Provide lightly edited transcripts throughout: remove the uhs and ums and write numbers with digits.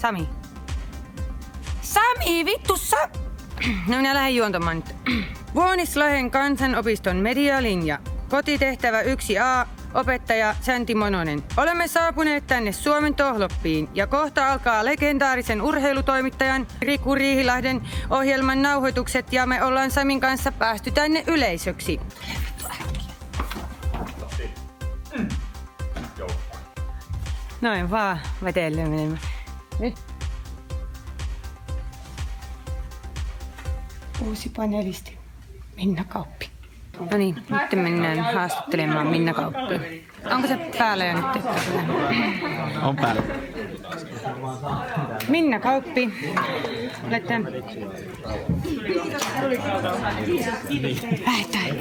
Sami. Sami, vittu No minä lähden juontamaan nyt. Vuonislahden kansanopiston medialinja. Kotitehtävä 1A. Opettaja Sänti Mononen. Olemme saapuneet tänne Suomen Tohloppiin ja kohta alkaa legendaarisen urheilutoimittajan Riku Riihilahden ohjelman nauhoitukset ja me ollaan Samin kanssa päästy tänne yleisöksi. Noin vaan, vetelle menemään. Nyt. Uusi panelisti, Minna Kauppi. No niin, nyt mennään haastattelemaan Minna Kauppia. Onko se päällä jo nyt? On päällä. Minna Kauppi. Olette... Lähetään.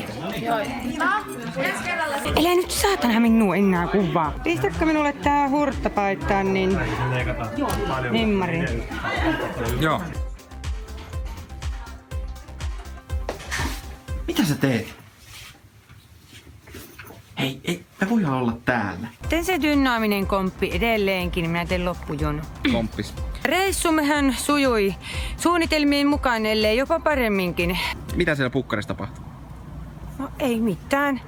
Elä nyt saatana minua enää kuvaa. Pistätkö minulle tää hurttapaitaan, niin... Nimmari. Joo. Mitä sä teet? Hei, me voidaan olla täällä. Miten se dynaaminen komppi edelleenkin? Minä teen loppujono. Komppis. Reissummehan sujui suunnitelmien mukaan, ellei jopa paremminkin. Mitä siellä pukkarissa tapahtui? No ei mitään.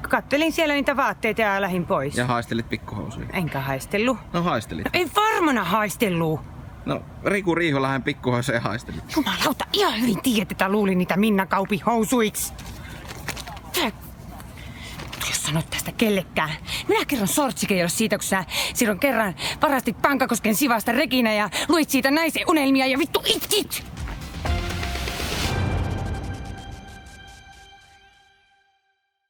Kattelin siellä niitä vaatteita ja lähdin pois. Ja haistelit pikkuhousuja. Enkä haistellut. No haistelit. Ei varmana haistellut. No Riku Riiholahan pikkuhousuja haistelit. Jumalauta, ihan hyvin tiedät, että luulin niitä Minna Kaupin housuiksi. Jos sanot tästä kellekään. Minä kerron sortsikeille siitä, kun sä silloin kerran varastit Pankakosken Sivasta Regina ja luit siitä naisen unelmia ja vittu itkit!